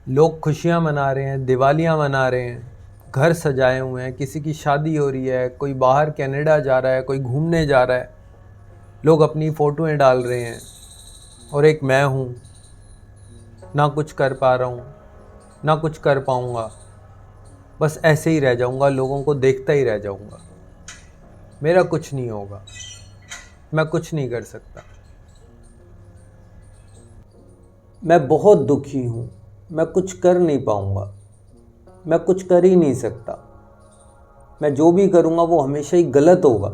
लोग खुशियाँ मना रहे हैं, दिवालियाँ मना रहे हैं, घर सजाए हुए हैं, किसी की शादी हो रही है, कोई बाहर कनाडा जा रहा है, कोई घूमने जा रहा है। लोग अपनी फ़ोटोएं डाल रहे हैं और एक मैं हूँ, ना कुछ कर पा रहा हूँ, ना कुछ कर पाऊँगा। बस ऐसे ही रह जाऊँगा, लोगों को देखता ही रह जाऊँगा। मेरा कुछ नहीं होगा, मैं कुछ नहीं कर सकता। मैं बहुत दुखी हूँ, मैं कुछ कर नहीं पाऊँगा, मैं कुछ कर ही नहीं सकता। मैं जो भी करूँगा वो हमेशा ही गलत होगा,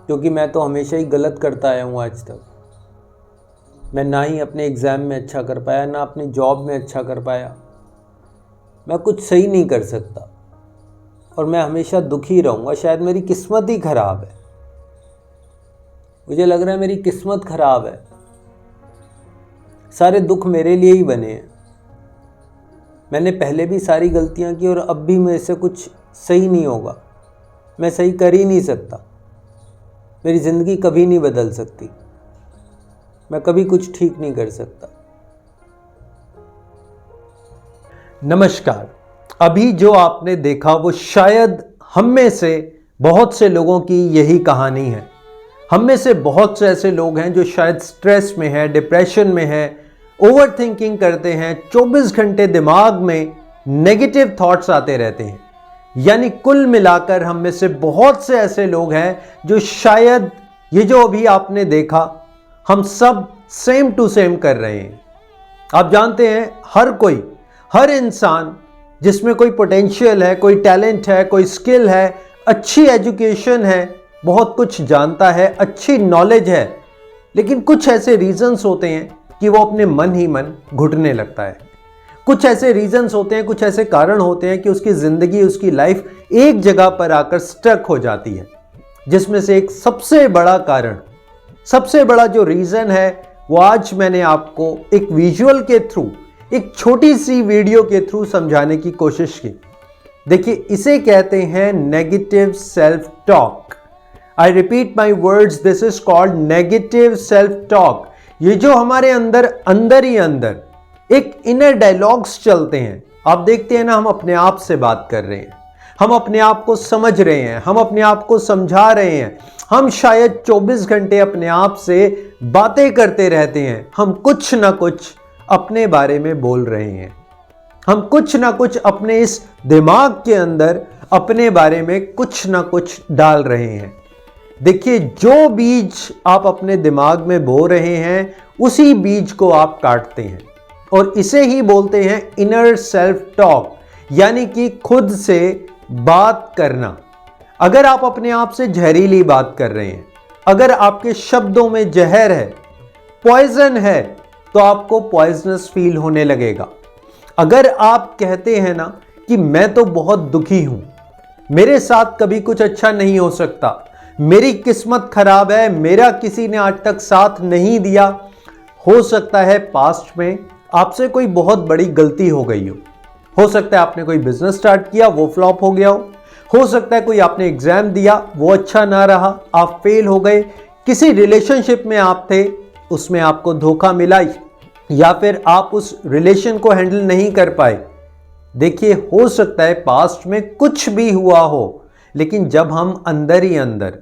क्योंकि मैं तो हमेशा ही गलत करता आया हूँ आज तक। मैं ना ही अपने एग्ज़ाम में अच्छा कर पाया, ना अपनी जॉब में अच्छा कर पाया। मैं कुछ सही नहीं कर सकता और मैं हमेशा दुखी रहूँगा। शायद मेरी किस्मत ही ख़राब है। मुझे लग रहा है मेरी किस्मत ख़राब है। सारे दुख मेरे लिए ही बने हैं। मैंने पहले भी सारी गलतियां की और अब भी मेरे से कुछ सही नहीं होगा। मैं सही कर ही नहीं सकता। मेरी ज़िंदगी कभी नहीं बदल सकती। मैं कभी कुछ ठीक नहीं कर सकता। नमस्कार। अभी जो आपने देखा वो शायद हम में से बहुत से लोगों की यही कहानी है। हम में से बहुत से ऐसे लोग हैं जो शायद स्ट्रेस में है, डिप्रेशन में है, ओवर थिंकिंग करते हैं। 24 घंटे दिमाग में नेगेटिव थॉट्स आते रहते हैं। यानी कुल मिलाकर हम में से बहुत से ऐसे लोग हैं जो शायद ये जो अभी आपने देखा हम सब सेम टू सेम कर रहे हैं। आप जानते हैं हर इंसान जिसमें कोई पोटेंशियल है, कोई टैलेंट है, कोई स्किल है, अच्छी एजुकेशन है, बहुत कुछ जानता है, अच्छी नॉलेज है, लेकिन कुछ ऐसे रीजंस होते हैं कि वो अपने मन ही मन घुटने लगता है। कुछ ऐसे रीजंस होते हैं, कुछ ऐसे कारण होते हैं कि उसकी ज़िंदगी, उसकी लाइफ एक जगह पर आकर स्टक हो जाती है। जिसमें से एक सबसे बड़ा कारण, सबसे बड़ा जो रीज़न है वो आज मैंने आपको एक विजुअल के थ्रू, एक छोटी सी वीडियो के थ्रू समझाने की कोशिश की। देखिए, इसे कहते हैं negative self talk. I repeat my words, this is called negative self talk. ये जो हमारे अंदर ही अंदर एक इनर डायलॉग्स चलते हैं। आप देखते हैं ना, हम अपने आप से बात कर रहे हैं, हम अपने आप को समझ रहे हैं, हम अपने आप को समझा रहे हैं। हम शायद 24 घंटे अपने आप से बातें करते रहते हैं। हम कुछ ना कुछ अपने बारे में बोल रहे हैं। हम कुछ ना कुछ अपने इस दिमाग के अंदर अपने बारे में कुछ ना कुछ डाल रहे हैं। देखिए, जो बीज आप अपने दिमाग में बो रहे हैं उसी बीज को आप काटते हैं और इसे ही बोलते हैं इनर सेल्फ टॉक, यानी कि खुद से बात करना। अगर आप अपने आप से जहरीली बात कर रहे हैं, अगर आपके शब्दों में जहर है, पॉइजन है, तो आपको पॉइजनस फील होने लगेगा। अगर आप कहते हैं ना कि मैं तो बहुत दुखी हूं, मेरे साथ कभी कुछ अच्छा नहीं हो सकता, मेरी किस्मत खराब है, मेरा किसी ने आज तक साथ नहीं दिया, हो सकता है पास्ट में आपसे कोई बहुत बड़ी गलती हो गई हो सकता है आपने कोई बिजनेस स्टार्ट किया, वो फ्लॉप हो गया हो सकता है कोई आपने एग्जाम दिया, वो अच्छा ना रहा, आप फेल हो गए, किसी रिलेशनशिप में आप थे, उसमें आपको धोखा मिला, या फिर आप उस रिलेशन को हैंडल नहीं कर पाए। देखिए, हो सकता है पास्ट में कुछ भी हुआ हो, लेकिन जब हम अंदर ही अंदर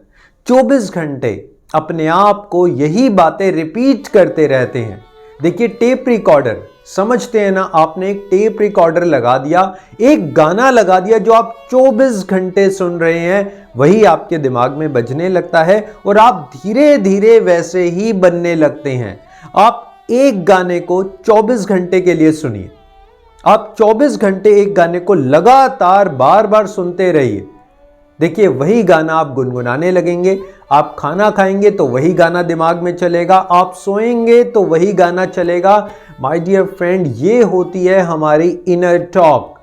24 घंटे अपने आप को यही बातें रिपीट करते रहते हैं। देखिए, टेप रिकॉर्डर, समझते हैं ना, आपने एक टेप रिकॉर्डर लगा दिया, एक गाना लगा दिया जो आप 24 घंटे सुन रहे हैं, वही आपके दिमाग में बजने लगता है और आप धीरे धीरे वैसे ही बनने लगते हैं। आप एक गाने को 24 घंटे के लिए सुनिए। आप 24 घंटे एक गाने को लगातार बार बार सुनते रहिए। देखिए, वही गाना आप गुनगुनाने लगेंगे। आप खाना खाएंगे तो वही गाना दिमाग में चलेगा, आप सोएंगे तो वही गाना चलेगा। माय डियर फ्रेंड, ये होती है हमारी इनर टॉक।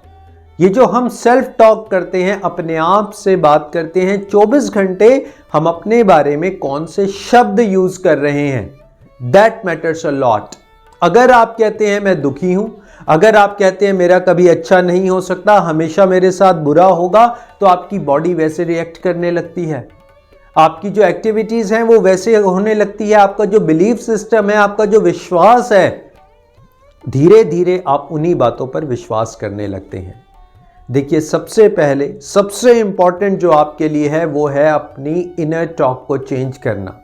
ये जो हम सेल्फ टॉक करते हैं, अपने आप से बात करते हैं, 24 घंटे हम अपने बारे में कौन से शब्द यूज कर रहे हैं, दैट मैटर्स अ लॉट। अगर आप कहते हैं मैं दुखी हूं, अगर आप कहते हैं मेरा कभी अच्छा नहीं हो सकता, हमेशा मेरे साथ बुरा होगा, तो आपकी बॉडी वैसे रिएक्ट करने लगती है, आपकी जो एक्टिविटीज हैं वो वैसे होने लगती है, आपका जो बिलीफ सिस्टम है, आपका जो विश्वास है धीरे धीरे आप उन्हीं बातों पर विश्वास करने लगते हैं। देखिए, सबसे पहले सबसे इंपॉर्टेंट जो आपके लिए है वो है अपनी इनर टॉक को चेंज करना,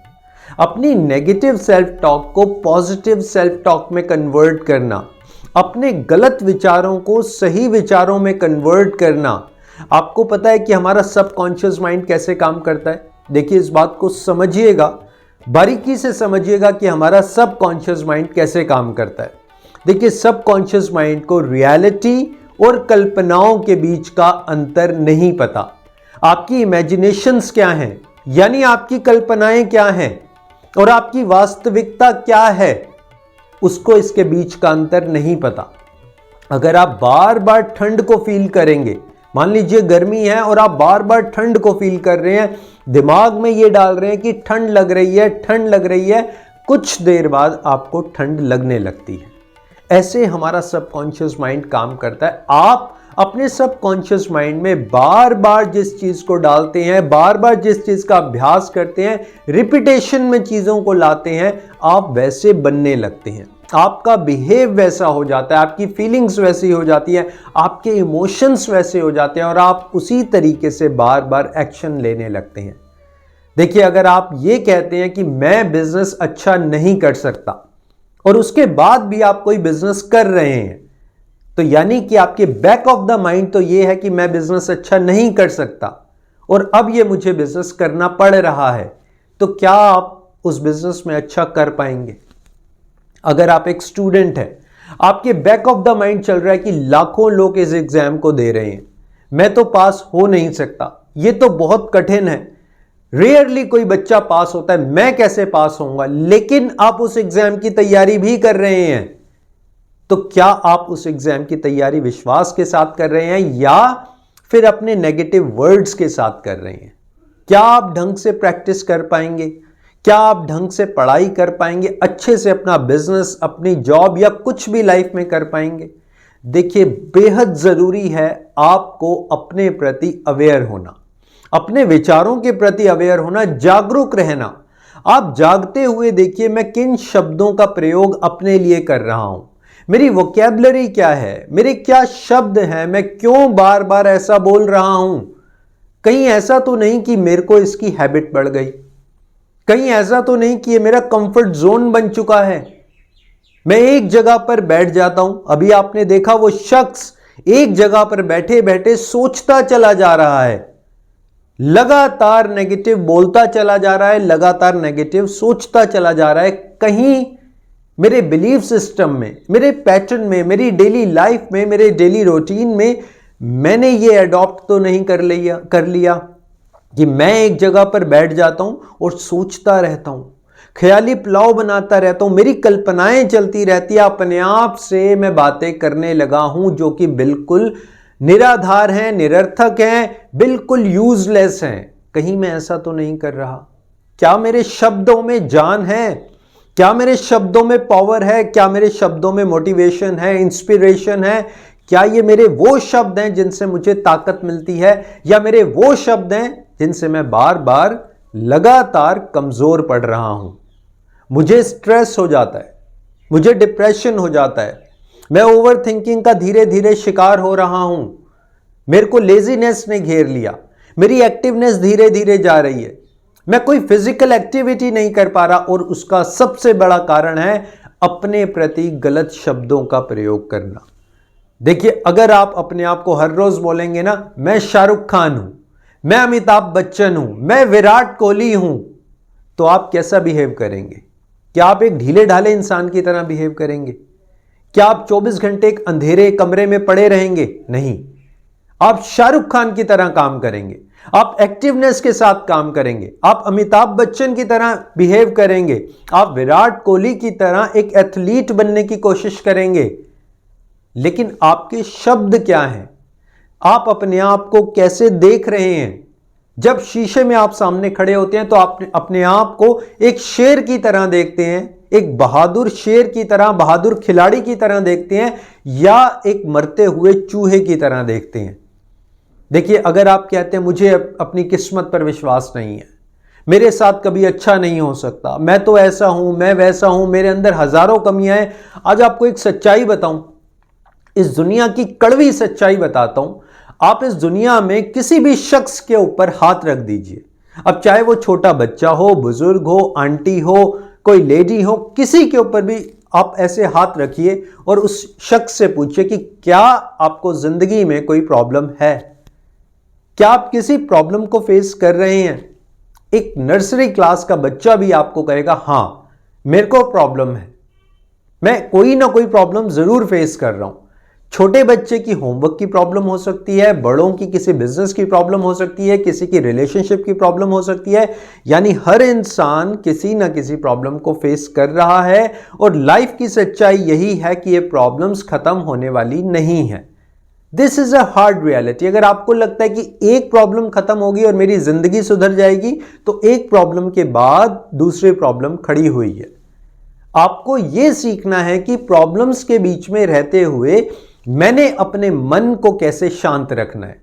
अपनी नेगेटिव सेल्फ टॉक को पॉजिटिव सेल्फ टॉक में कन्वर्ट करना, अपने गलत विचारों को सही विचारों में कन्वर्ट करना। आपको पता है कि हमारा सबकॉन्शियस माइंड कैसे काम करता है? देखिए, इस बात को समझिएगा, बारीकी से समझिएगा कि हमारा सबकॉन्शियस माइंड कैसे काम करता है। देखिए, सबकॉन्शियस माइंड को रियलिटी और कल्पनाओं के बीच का अंतर नहीं पता। आपकी इमेजिनेशंस क्या हैं, यानी आपकी कल्पनाएं क्या हैं, और आपकी वास्तविकता क्या है, उसको इसके बीच का अंतर नहीं पता। अगर आप बार बार ठंड को फील करेंगे, मान लीजिए गर्मी है और आप बार बार ठंड को फील कर रहे हैं, दिमाग में ये डाल रहे हैं कि ठंड लग रही है, ठंड लग रही है, कुछ देर बाद आपको ठंड लगने लगती है। ऐसे हमारा सबकॉन्शियस माइंड काम करता है। आप अपने सबकॉन्शियस माइंड में बार बार जिस चीज को डालते हैं, बार बार जिस चीज का अभ्यास करते हैं, रिपीटेशन में चीजों को लाते हैं, आप वैसे बनने लगते हैं। आपका बिहेव वैसा हो जाता है, आपकी फीलिंग्स वैसी हो जाती है, आपके इमोशंस वैसे हो जाते हैं और आप उसी तरीके से बार बार एक्शन लेने लगते हैं। देखिए, अगर आप ये कहते हैं कि मैं बिजनेस अच्छा नहीं कर सकता और उसके बाद भी आप कोई बिजनेस कर रहे हैं, तो यानी कि आपके बैक ऑफ द माइंड तो ये है कि मैं बिजनेस अच्छा नहीं कर सकता और अब ये मुझे बिजनेस करना पड़ रहा है, तो क्या आप उस बिजनेस में अच्छा कर पाएंगे? अगर आप एक स्टूडेंट हैं, आपके बैक ऑफ द माइंड चल रहा है कि लाखों लोग इस एग्जाम को दे रहे हैं, मैं तो पास हो नहीं सकता, ये तो बहुत कठिन है, रेयरली कोई बच्चा पास होता है, मैं कैसे पास होऊंगा। लेकिन आप उस एग्जाम की तैयारी भी कर रहे हैं, तो क्या आप उस एग्जाम की तैयारी विश्वास के साथ कर रहे हैं या फिर अपने नेगेटिव वर्ड्स के साथ कर रहे हैं? क्या आप ढंग से प्रैक्टिस कर पाएंगे? क्या आप ढंग से पढ़ाई कर पाएंगे? अच्छे से अपना बिजनेस, अपनी जॉब या कुछ भी लाइफ में कर पाएंगे? देखिए, बेहद जरूरी है आपको अपने प्रति अवेयर होना, अपने विचारों के प्रति अवेयर होना, जागरूक रहना। आप जागते हुए देखिए मैं किन शब्दों का प्रयोग अपने लिए कर रहा हूं, मेरी वोकैबुलरी क्या है, मेरे क्या शब्द हैं, मैं क्यों बार बार ऐसा बोल रहा हूं। कहीं ऐसा तो नहीं कि मेरे को इसकी हैबिट बढ़ गई, कहीं ऐसा तो नहीं कि ये मेरा कंफर्ट जोन बन चुका है। मैं एक जगह पर बैठ जाता हूं, अभी आपने देखा वो शख्स एक जगह पर बैठे बैठे सोचता चला जा रहा है, लगातार नेगेटिव बोलता चला जा रहा है, लगातार नेगेटिव सोचता चला जा रहा है। कहीं मेरे बिलीफ सिस्टम में, मेरे पैटर्न में, मेरी डेली लाइफ में, मेरे डेली रूटीन में मैंने ये अडॉप्ट तो नहीं कर लिया कि मैं एक जगह पर बैठ जाता हूं और सोचता रहता हूं, ख्याली पुलाव बनाता रहता हूं, मेरी कल्पनाएं चलती रहती है, अपने आप से मैं बातें करने लगा हूं जो कि बिल्कुल निराधार हैं, निरर्थक हैं, बिल्कुल यूजलेस हैं। कहीं मैं ऐसा तो नहीं कर रहा? क्या मेरे शब्दों में जान है? क्या मेरे शब्दों में पावर है? क्या मेरे शब्दों में मोटिवेशन है, इंस्पिरेशन है? क्या ये मेरे वो शब्द हैं जिनसे मुझे ताकत मिलती है, या मेरे वो शब्द हैं जिनसे मैं बार बार लगातार कमजोर पड़ रहा हूं? मुझे स्ट्रेस हो जाता है, मुझे डिप्रेशन हो जाता है, मैं ओवर थिंकिंग का धीरे धीरे शिकार हो रहा हूं, मेरे को लेजीनेस ने घेर लिया, मेरी एक्टिवनेस धीरे धीरे जा रही है, मैं कोई फिजिकल एक्टिविटी नहीं कर पा रहा, और उसका सबसे बड़ा कारण है अपने प्रति गलत शब्दों का प्रयोग करना। देखिए, अगर आप अपने आप को हर रोज बोलेंगे ना, मैं शाहरुख खान हूं, मैं अमिताभ बच्चन हूं, मैं विराट कोहली हूं, तो आप कैसा बिहेव करेंगे? क्या आप एक ढीले ढाले इंसान की तरह बिहेव करेंगे? क्या आप 24 घंटे एक अंधेरे कमरे में पड़े रहेंगे? नहीं, आप शाहरुख खान की तरह काम करेंगे, आप एक्टिवनेस के साथ काम करेंगे, आप अमिताभ बच्चन की तरह बिहेव करेंगे, आप विराट कोहली की तरह एक एथलीट बनने की कोशिश करेंगे। लेकिन आपके शब्द क्या हैं? आप अपने आप को कैसे देख रहे हैं? जब शीशे में आप सामने खड़े होते हैं तो आप अपने आप को एक शेर की तरह देखते हैं, एक बहादुर शेर की तरह, बहादुर खिलाड़ी की तरह देखते हैं, या एक मरते हुए चूहे की तरह देखते हैं? देखिए, अगर आप कहते हैं मुझे अपनी किस्मत पर विश्वास नहीं है, मेरे साथ कभी अच्छा नहीं हो सकता, मैं तो ऐसा हूं, मैं वैसा हूं, मेरे अंदर हजारों कमियां हैं। आज आपको एक सच्चाई बताऊं, इस दुनिया की कड़वी सच्चाई बताता हूं। आप इस दुनिया में किसी भी शख्स के ऊपर हाथ रख दीजिए, अब चाहे वो छोटा बच्चा हो, बुजुर्ग हो, आंटी हो, कोई लेडी हो, किसी के ऊपर भी आप ऐसे हाथ रखिए और उस शख्स से पूछिए कि क्या आपको जिंदगी में कोई प्रॉब्लम है, क्या आप किसी प्रॉब्लम को फेस कर रहे हैं। एक नर्सरी क्लास का बच्चा भी आपको कहेगा हां मेरे को प्रॉब्लम है, मैं कोई ना कोई प्रॉब्लम जरूर फेस कर रहा हूं। छोटे बच्चे की होमवर्क की प्रॉब्लम हो सकती है, बड़ों की किसी बिजनेस की प्रॉब्लम हो सकती है, किसी की रिलेशनशिप की प्रॉब्लम हो सकती है। यानी हर इंसान किसी ना किसी प्रॉब्लम को फेस कर रहा है और लाइफ की सच्चाई यही है कि ये प्रॉब्लम्स खत्म होने वाली नहीं है। This is a hard reality. अगर आपको लगता है कि एक प्रॉब्लम खत्म होगी और मेरी जिंदगी सुधर जाएगी, तो एक प्रॉब्लम के बाद दूसरी प्रॉब्लम खड़ी हुई है। आपको यह सीखना है कि प्रॉब्लम्स के बीच में रहते हुए मैंने अपने मन को कैसे शांत रखना है,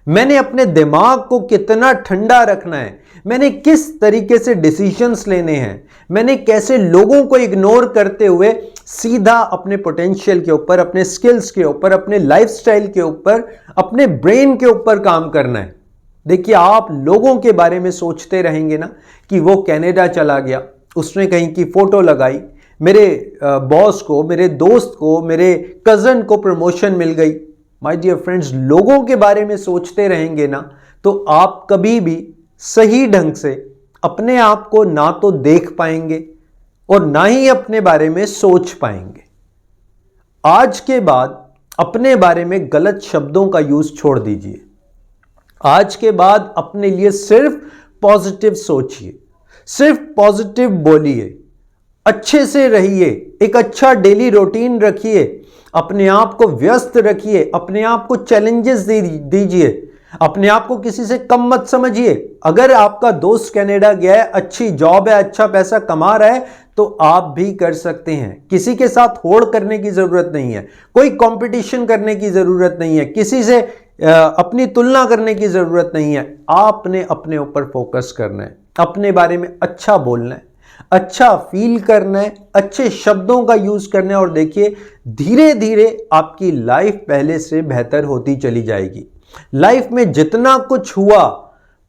मैंने अपने दिमाग को कितना ठंडा रखना है, मैंने किस तरीके से डिसीजंस लेने हैं, मैंने कैसे लोगों को इग्नोर करते हुए सीधा अपने पोटेंशियल के ऊपर, अपने स्किल्स के ऊपर, अपने लाइफस्टाइल के ऊपर, अपने ब्रेन के ऊपर काम करना है। देखिए, आप लोगों के बारे में सोचते रहेंगे ना कि वो कनाडा चला गया, उसने कहीं की फोटो लगाई, मेरे बॉस को, मेरे दोस्त को, मेरे कजन को प्रमोशन मिल गई। माय डियर फ्रेंड्स, लोगों के बारे में सोचते रहेंगे ना तो आप कभी भी सही ढंग से अपने आप को ना तो देख पाएंगे और ना ही अपने बारे में सोच पाएंगे। आज के बाद अपने बारे में गलत शब्दों का यूज छोड़ दीजिए। आज के बाद अपने लिए सिर्फ पॉजिटिव सोचिए, सिर्फ पॉजिटिव बोलिए, अच्छे से रहिए, एक अच्छा डेली रूटीन रखिए, अपने आप को व्यस्त रखिए, अपने आप को चैलेंजेस दीजिए, अपने आप को किसी से कम मत समझिए। अगर आपका दोस्त कनाडा गया है, अच्छी जॉब है, अच्छा पैसा कमा रहा है, तो आप भी कर सकते हैं। किसी के साथ होड़ करने की जरूरत नहीं है, कोई कंपटीशन करने की जरूरत नहीं है, किसी से अपनी तुलना करने की जरूरत नहीं है। आपने अपने ऊपर फोकस करना है, अपने बारे में अच्छा बोलना है, अच्छा फील करना है, अच्छे शब्दों का यूज करना है और देखिए धीरे धीरे आपकी लाइफ पहले से बेहतर होती चली जाएगी। लाइफ में जितना कुछ हुआ,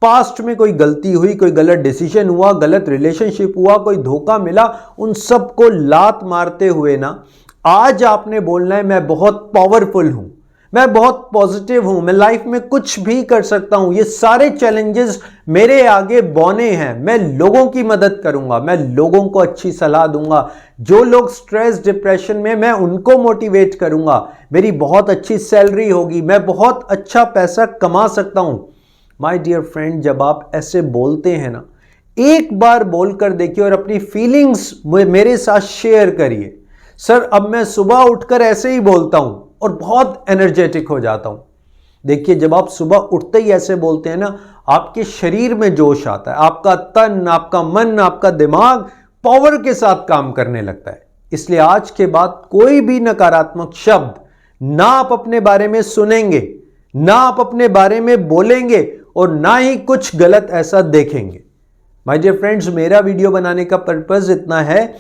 पास्ट में कोई गलती हुई, कोई गलत डिसीजन हुआ, गलत रिलेशनशिप हुआ, कोई धोखा मिला, उन सबको लात मारते हुए ना आज आपने बोलना है मैं बहुत पावरफुल हूं, मैं बहुत पॉजिटिव हूं, मैं लाइफ में कुछ भी कर सकता हूं, ये सारे चैलेंजेस मेरे आगे बौने हैं, मैं लोगों की मदद करूंगा, मैं लोगों को अच्छी सलाह दूंगा, जो लोग स्ट्रेस डिप्रेशन में, मैं उनको मोटिवेट करूंगा, मेरी बहुत अच्छी सैलरी होगी, मैं बहुत अच्छा पैसा कमा सकता हूं। माय डियर फ्रेंड, जब आप ऐसे बोलते हैं ना, एक बार बोलकर देखिए और अपनी फीलिंग्स मेरे साथ शेयर करिए। सर, अब मैं सुबह उठकर ऐसे ही बोलता हूं और बहुत एनर्जेटिक हो जाता हूं। देखिए, जब आप सुबह उठते ही ऐसे बोलते हैं ना, आपके शरीर में जोश आता है, आपका तन, आपका मन, आपका दिमाग पावर के साथ काम करने लगता है। इसलिए आज के बाद कोई भी नकारात्मक शब्द ना आप अपने बारे में सुनेंगे, ना आप अपने बारे में बोलेंगे और ना ही कुछ गलत ऐसा देखेंगे। माय डियर फ्रेंड्स, मेरा वीडियो बनाने का पर्पस इतना है,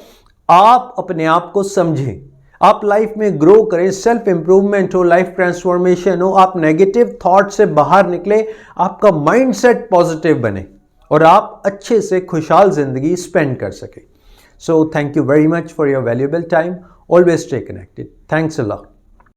आप अपने आप को समझें, आप लाइफ में ग्रो करें, सेल्फ इंप्रूवमेंट हो, लाइफ ट्रांसफॉर्मेशन हो, आप नेगेटिव थॉट से बाहर निकले, आपका माइंडसेट पॉजिटिव बने और आप अच्छे से खुशहाल जिंदगी स्पेंड कर सके। So thank you very much for your valuable time. Always stay connected. Thanks a lot.